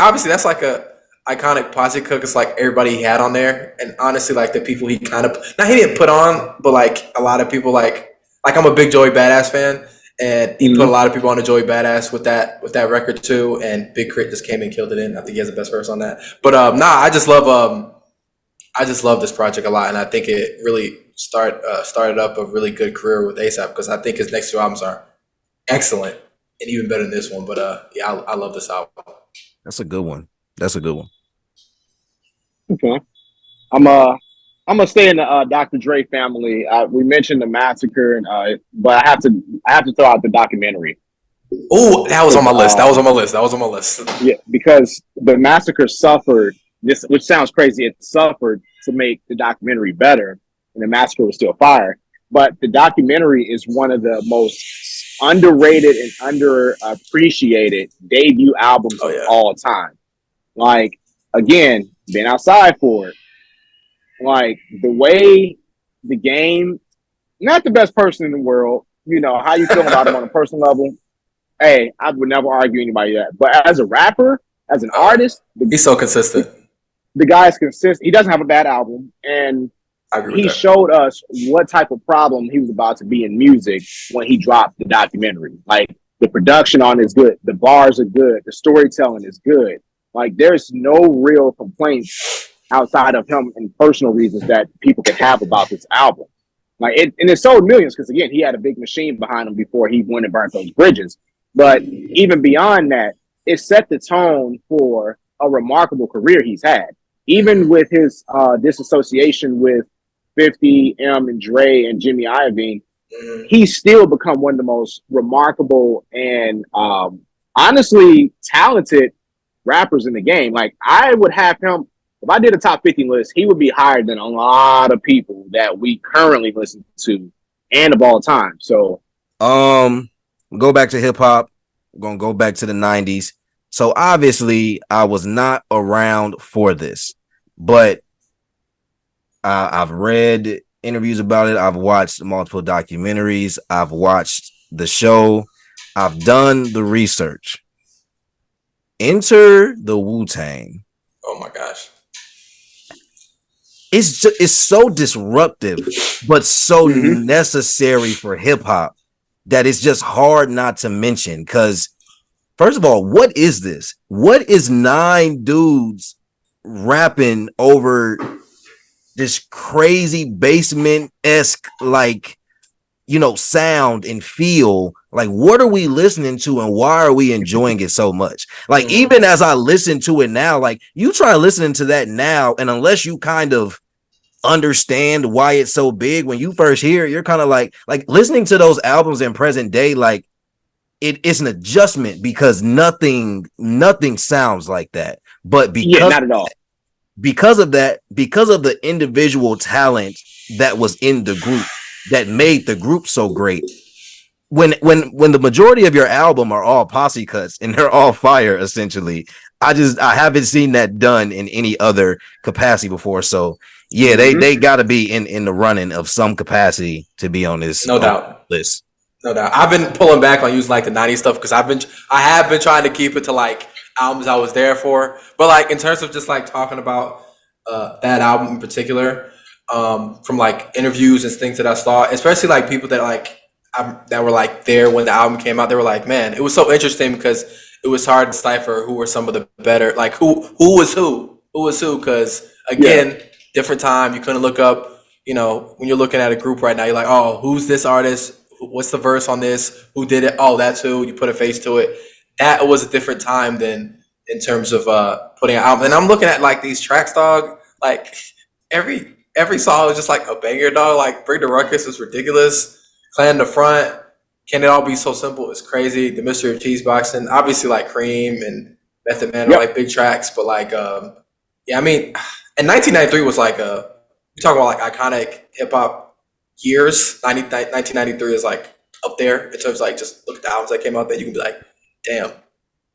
obviously, that's like a iconic posse cook. It's like everybody he had on there, and honestly, like the people he kind of he didn't put on, but like a lot of people like I'm a big Joey Badass fan, and he put a lot of people on the Joey Badass with that record too. And Big Crit just came and killed it in. I think he has the best verse on that. But I just love this project a lot, and I think it really started up a really good career with ASAP because I think his next two albums are excellent and even better than this one. But I love this album. That's a good one. Okay, I'm gonna stay in the Dr. Dre family. We mentioned the massacre, but I have to throw out the documentary. Oh, that was on my list. That was on my list. Yeah, because the massacre suffered this, which sounds crazy. It suffered to make the documentary better, and the massacre was still fire. But the documentary is one of the most underrated and underappreciated debut albums of all time. Like, again, been outside for it. Like, the way the game, not the best person in the world, you know, how you feel about him on a personal level. Hey, I would never argue anybody that. But as a rapper, as an artist, he's so consistent. The guy's consistent. He doesn't have a bad album. And he showed us what type of problem he was about to be in music when he dropped the documentary. Like, the production on it is good. The bars are good. The storytelling is good. Like, there's no real complaints outside of him and personal reasons that people can have about this album. Like, it sold millions because, again, he had a big machine behind him before he went and burnt those bridges. But even beyond that, it set the tone for a remarkable career he's had. Even with his disassociation with 50, M, and Dre and Jimmy Iovine, he's still become one of the most remarkable and honestly talented rappers in the game. Like, I would have him, if I did a top 50 list, he would be higher than a lot of people that we currently listen to and of all time. So, go back to hip hop. We're gonna go back to the 90s. So obviously, I was not around for this, but I've read interviews about it. I've watched multiple documentaries. I've watched the show. I've done the research. Enter the Wu-Tang. Oh my gosh. It's so disruptive, but so necessary for hip hop that it's just hard not to mention. Because, first of all, what is this? What is 9 dudes rapping over this crazy basement-esque, like, you know, sound and feel? Like, what are we listening to and why are we enjoying it so much? Like, even as I listen to it now, like, you try listening to that now, and unless you kind of understand why it's so big, when you first hear it, you're kind of like listening to those albums in present day, like, it's an adjustment because nothing sounds like that. But because not at all. Because of the individual talent that was in the group that made the group so great, when the majority of your album are all posse cuts and they're all fire, essentially, I haven't seen that done in any other capacity before. So yeah, they got to be in the running of some capacity to be on this No doubt. list. No doubt. I've been pulling back on using like the '90s stuff because I have been trying to keep it to like albums I was there for. But like in terms of just like talking about that album in particular, from like interviews and things that I saw, especially like people that that were like there when the album came out, they were like, man, it was so interesting because it was hard to decipher who were some of the better, like who was who, because again, different time, you couldn't look up. You know, when you're looking at a group right now, you're like, oh, who's this artist? What's the verse on this? Who did it? Oh, that's who. You put a face to it. That was a different time than in terms of putting an album. And I'm looking at like these tracks, dog. Like every song is just like a banger, dog. Like Bring the Ruckus is ridiculous. Clan the Front. Can It All Be So Simple? It's crazy. The Mystery of Cheese Boxing. Obviously, like Cream and Method Man are like big tracks, but like yeah, I mean, and 1993 was like we talk about like iconic hip hop years. 1993 is like up there in terms of like just look at the albums that came out there. You can be like, damn.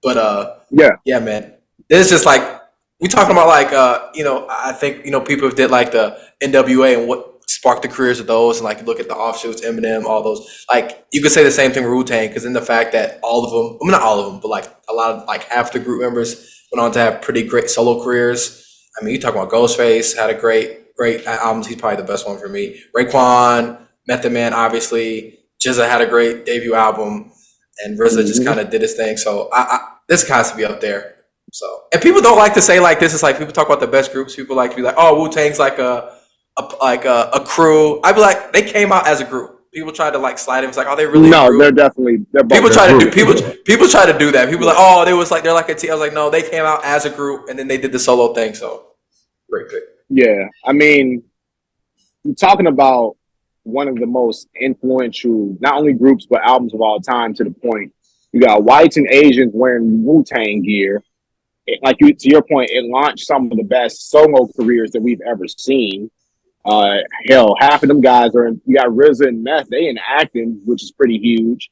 But yeah, man. It's just like we talking about like I think people did like the NWA and what sparked the careers of those, and like look at the offshoots, Eminem, all those. Like you could say the same thing with Wu-Tang because in the fact that all of them, I mean not all of them, but like a lot of like half the group members went on to have pretty great solo careers. I mean, you talk about Ghostface had a great albums. He's probably the best one for me. Raekwon, Method Man, obviously. Jizza had a great debut album, and RZA just kind of did his thing. So this has to be up there. So, and people don't like to say like this is like people talk about the best groups. People like to be like, oh, Wu-Tang's like a crew. I'd be like, they came out as a group. People try to like slide it. It's like, oh, they really? No, a group? they're definitely. They're people try to do people try to do that. People like, oh, they're like a team. I was like, no, they came out as a group and then they did the solo thing. So great pick. Yeah, I mean, you're talking about one of the most influential, not only groups but albums of all time. To the point, you got whites and Asians wearing Wu-Tang gear. Like to your point, it launched some of the best solo careers that we've ever seen. Hell, half of them guys are. You got RZA and Meth. They in acting, which is pretty huge.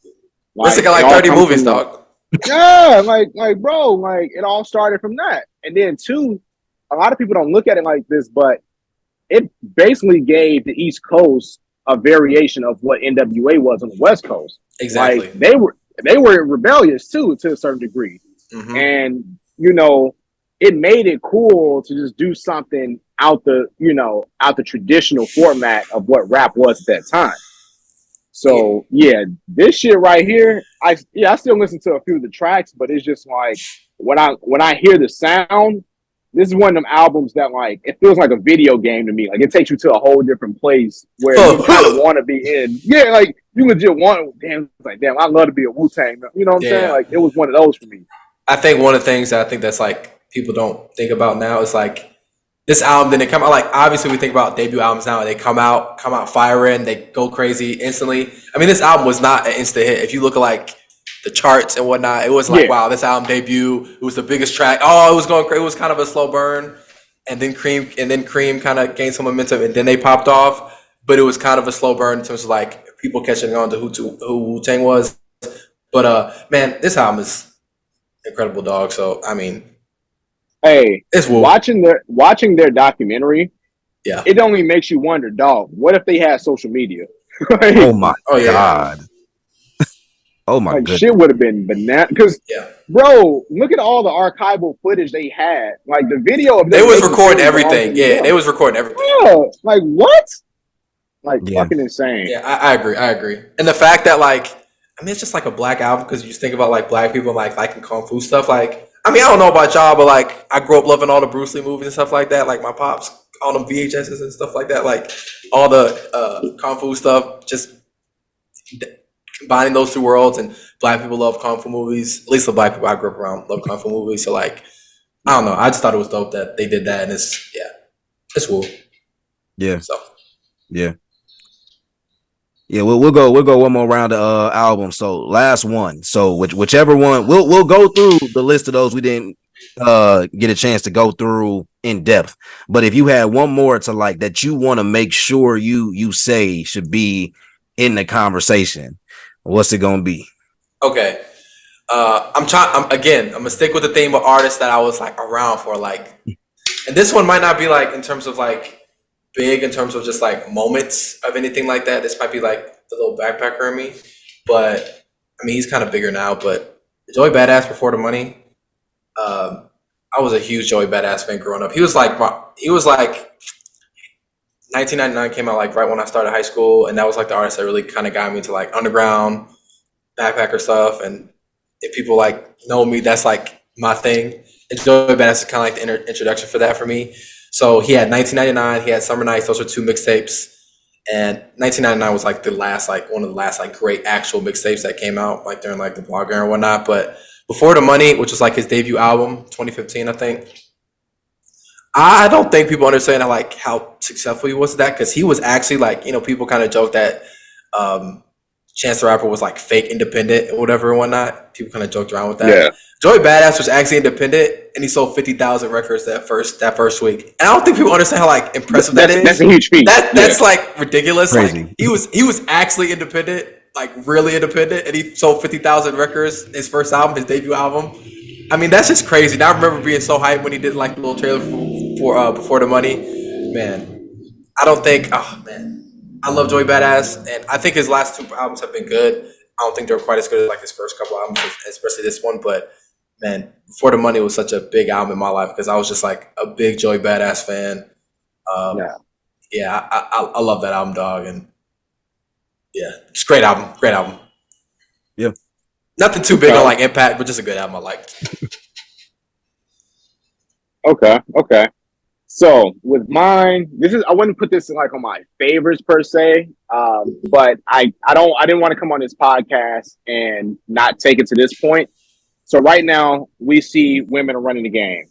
RZA got like 30 movies, dog. Yeah, like bro, like it all started from that, and then two. A lot of people don't look at it like this, but it basically gave the East Coast a variation of what NWA was on the West Coast. Exactly. Like they were rebellious too, to a certain degree, and it made it cool to just do something out the traditional format of what rap was at that time. So yeah, this shit right here, I still listen to a few of the tracks, but it's just like when I hear the sound. This is one of them albums that like it feels like a video game to me. Like it takes you to a whole different place where you kind of want to be in. Yeah, like you legit want. Damn, I love to be a Wu-Tang. You know what I'm saying? Like it was one of those for me. I think one of the things that I think that's like people don't think about now is like this album didn't come out. Like obviously we think about debut albums now. They come out firing, they go crazy instantly. I mean, this album was not an instant hit. If you look at like the charts and whatnot, it was like, wow, this album debut. It was the biggest track. Oh, it was going crazy. It was kind of a slow burn, and then Cream kind of gained some momentum, and then they popped off. But it was kind of a slow burn in terms of like people catching on to who Wu-Tang was. But man, this album is incredible, dog. So I mean, hey, it's watching their documentary. Yeah, it only makes you wonder, dog. What if they had social media? Oh my god. Oh my god! Shit would have been bananas. Because, bro, look at all the archival footage they had. Like the video of they was recording everything. Yeah, they was recording everything. Yeah, like what? Like fucking insane. Yeah, I agree. And the fact that like, I mean, it's just like a black album because you just think about like black people like liking kung fu stuff. Like, I mean, I don't know about y'all, but like, I grew up loving all the Bruce Lee movies and stuff like that. Like my pops, all them VHSs and stuff like that. Like all the kung fu stuff, just combining those two worlds, and black people love kung fu movies. At least the black people I grew up around love kung fu movies. So like, I don't know. I just thought it was dope that they did that, and it's cool. Yeah. So yeah. We'll go one more round of albums. So last one. So whichever one we'll go through the list of those we didn't get a chance to go through in depth. But if you had one more to like that you want to make sure you say should be in the conversation, what's it gonna be? Okay. I'm gonna stick with the theme of artists that I was like around for, like, and this one might not be like in terms of like big in terms of just like moments of anything like that. This might be like the little backpacker in me, but I mean he's kind of bigger now. But Joey Badass before the money, I was a huge Joey Badass fan growing up. He was like 1999 came out like right when I started high school, and that was like the artist that really kind of got me to like underground backpacker stuff. And if people like know me, that's like my thing. And Joey Badass is kind of like the introduction for that for me. So he had 1999, he had Summer Nights. Those were two mixtapes, and 1999 was like the last, like one of the last like great actual mixtapes that came out like during like the blogger and whatnot. But Before the Money, which was like his debut album, 2015, I think. I don't think people understand how successful he was at that, because he was actually like, people kind of joke that Chance the Rapper was like fake independent or whatever and whatnot. People kind of joked around with that. Yeah. Joey Badass was actually independent, and he sold 50,000 records that first week. And I don't think people understand how like impressive that is. That's a huge feat. That's like ridiculous. Crazy. Like, he was actually independent, like really independent, and he sold 50,000 records. His first album, his debut album. I mean, that's just crazy. And I remember being so hyped when he did like the little trailer for Before the Money. Man, I don't think. Oh man, I love Joey Badass, and I think his last two albums have been good. I don't think they're quite as good as like his first couple albums, especially this one. But man, Before the Money was such a big album in my life because I was just like a big Joey Badass fan. I love that album, dog, and yeah, it's a great album. Great album. Yeah. Nothing too big on like impact, but just a good album I liked. Okay. So with mine, I wouldn't put this like on my favorites per se, but I didn't want to come on this podcast and not take it to this point. So right now we see women are running the game.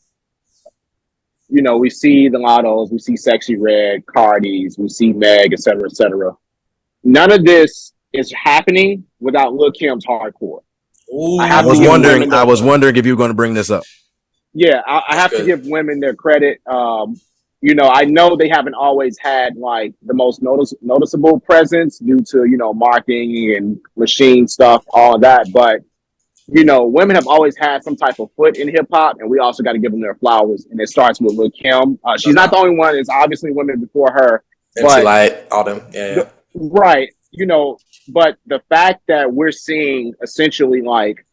We see the Lottos, we see Sexy Red, Cardis, we see Meg, et cetera, et cetera. None of this is happening without Lil Kim's hardcore. Ooh, I was wondering if you were going to bring this up. Yeah, I have to give women their credit. I know they haven't always had like the most noticeable presence due to, marketing and machine stuff, all that. But, women have always had some type of foot in hip hop, and we also got to give them their flowers. And it starts with Lil Kim. She's not the only one. It's obviously women before her. MC Light, all them. Yeah. Right. But the fact that we're seeing essentially like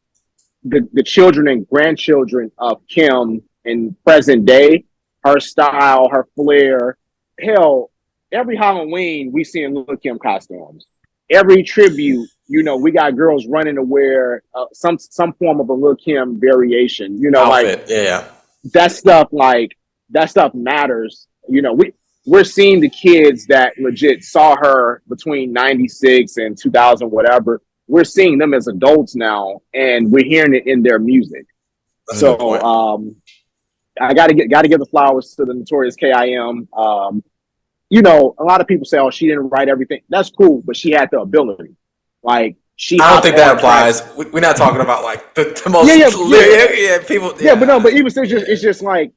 the children and grandchildren of Kim in present day, her style, her flair, hell, every Halloween we see in Lil Kim costumes. Every tribute, we got girls running to wear some form of a Lil Kim variation. Outfit. That stuff matters. We're seeing the kids that legit saw her between 96 and 2000, whatever. We're seeing them as adults now, and we're hearing it in their music. That's So, I gotta give the flowers to the Notorious K.I.M. A lot of people say, "Oh, she didn't write everything." That's cool, but she had the ability. Like I don't think that applies. We're not talking about like the most. People. But even so, it's just like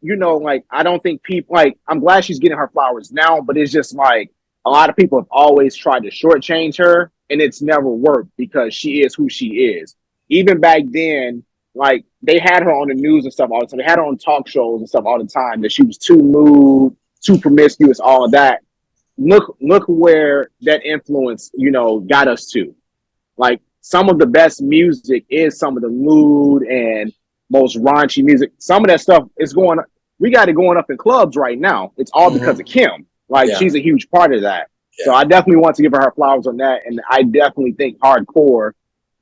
I don't think people like. I'm glad she's getting her flowers now, but it's just like a lot of people have always tried to shortchange her, and it's never worked because she is who she is. Even back then, like they had her on the news and stuff all the time. They had her on talk shows and stuff all the time that she was too lewd, too promiscuous, all of that. Look where that influence, got us to. Like some of the best music is some of the lewd and most raunchy music. Some of that stuff is we got it going up in clubs right now. It's all because of Kim. She's a huge part of that. Yeah. So I definitely want to give her flowers on that. And I definitely think Hardcore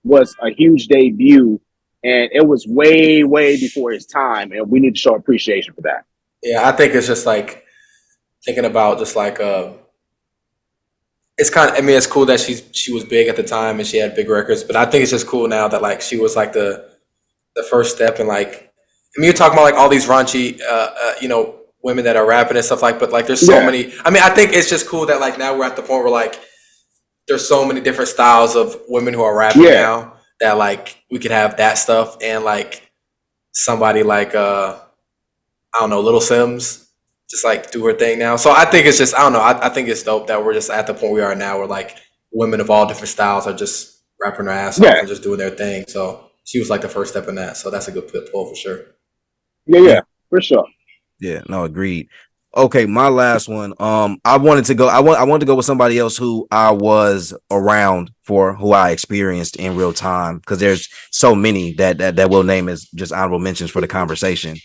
was a huge debut, and it was way, way before its time. And we need to show appreciation for that. Yeah, I think it's just like thinking about just like it's kind of, I mean, it's cool that she was big at the time and she had big records, but I think it's just cool now that like she was like the first step in like, I mean, you're talking about like all these raunchy, women that are rapping and stuff but like there's so many. I mean, I think it's just cool that like now we're at the point where like there's so many different styles of women who are rapping now that like we could have that stuff and like somebody like I don't know, Little Sims just like do her thing now. So I think it's just, I don't know, I think it's dope that we're just at the point we are now where like women of all different styles are just rapping their ass off and just doing their thing. So she was like the first step in that. So that's a good pull for sure. Yeah, for sure. Yeah, no, agreed. Okay, my last one. I wanted to go. I wanted to go with somebody else who I was around for, who I experienced in real time. Because there's so many that we'll name as just honorable mentions for the conversation.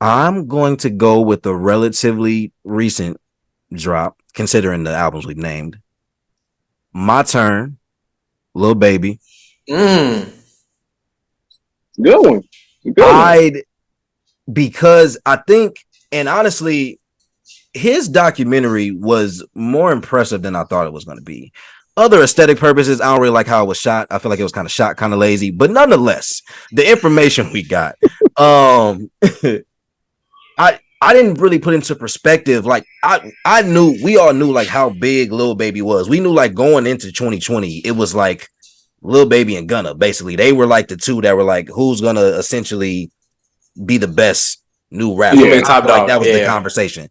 I'm going to go with a relatively recent drop, considering the albums we've named. My Turn, Lil Baby. Mm. Good one. Good one. I'd because I think, and honestly, his documentary was more impressive than I thought it was going to be. Other aesthetic purposes, I don't really like how it was shot. I feel like it was kind of shot kind of lazy, but nonetheless, the information we got, I didn't really put into perspective. Like I knew, we all knew like how big Lil Baby was. We knew like going into 2020, it was like Lil Baby and Gunna. Basically, they were like the two that were like, who's gonna essentially be the best new rapper? Yeah, I top feel like dog. that was the conversation.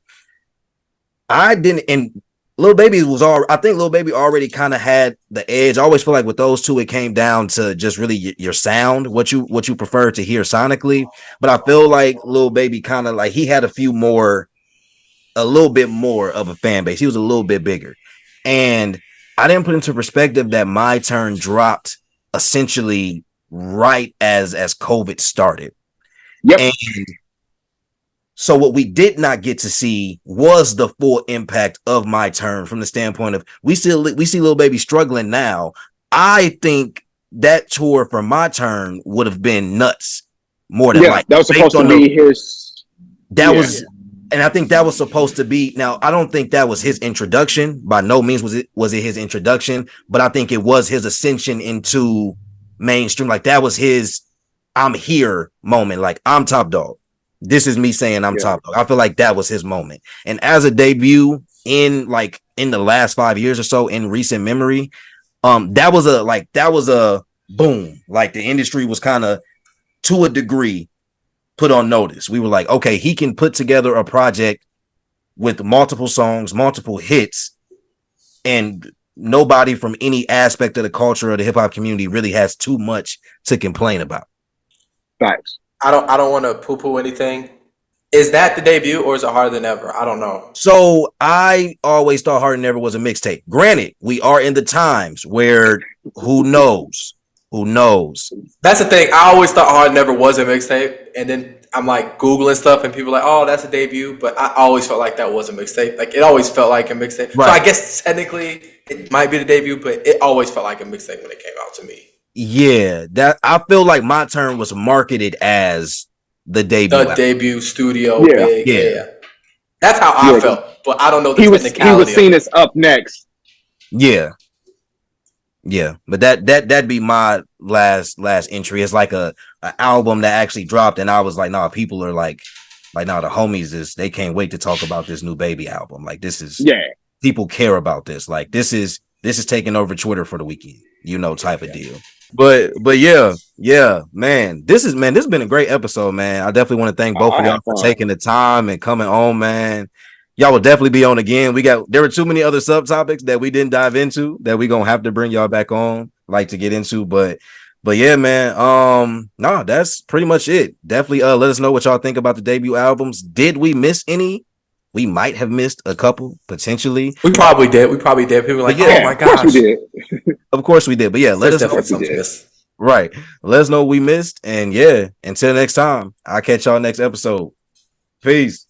I didn't, and Lil Baby was all. I think Lil Baby already kind of had the edge. I always feel like with those two, it came down to just really your sound, what you prefer to hear sonically. But I feel like Lil Baby kind of like he had a little bit more of a fan base. He was a little bit bigger, and I didn't put into perspective that My Turn dropped essentially right as COVID started. Yep. And so what we did not get to see was the full impact of My Turn from the standpoint of we see Lil Baby struggling now. I think that tour for My Turn would have been nuts more than like that was supposed to be his. That was, and I think that was supposed to be. Now, I don't think that was his introduction. By no means was it his introduction, but I think it was his ascension into mainstream. Like that was his I'm here moment. Like I'm top dog. This is me saying I'm top dog. I feel like that was his moment. And as a debut in the last 5 years or so in recent memory, that was a boom. Like the industry was kind of to a degree put on notice. We were like, okay, he can put together a project with multiple songs, multiple hits, and nobody from any aspect of the culture or the hip hop community really has too much to complain about. Facts. I don't want to poo-poo anything. Is that the debut or is it Harder Than Ever? I don't know. So I always thought Harder Than Ever was a mixtape. Granted, we are in the times where who knows? That's the thing. I always thought Hard Never was a mixtape, and then I'm like Googling stuff, and people are like, "Oh, that's a debut," but I always felt like that was a mixtape. Like it always felt like a mixtape. Right. So I guess technically it might be the debut, but it always felt like a mixtape when it came out to me. Yeah, that I feel like My Turn was marketed as the debut. The debut studio, big. Yeah. That's how I felt, but I don't know the technicality. He was seen as up next. Yeah, but that'd be my last entry. It's like a album that actually dropped, and I was like, nah, people are like, nah, the homies they can't wait to talk about this new Baby album. Like this is people care about this. Like this is taking over Twitter for the weekend, type of deal. But yeah, man, this has been a great episode, man. I definitely want to thank both of y'all for taking the time and coming on, man. Y'all will definitely be on again. There were too many other subtopics that we didn't dive into that we're gonna have to bring y'all back on, to get into. But yeah, man. That's pretty much it. Definitely let us know what y'all think about the debut albums. Did we miss any? We might have missed a couple, potentially. We probably did. People were like, oh my gosh. Of course we did. Of course we did. But yeah, let us know. Right. Let us know what we missed. And yeah, until next time, I'll catch y'all next episode. Peace.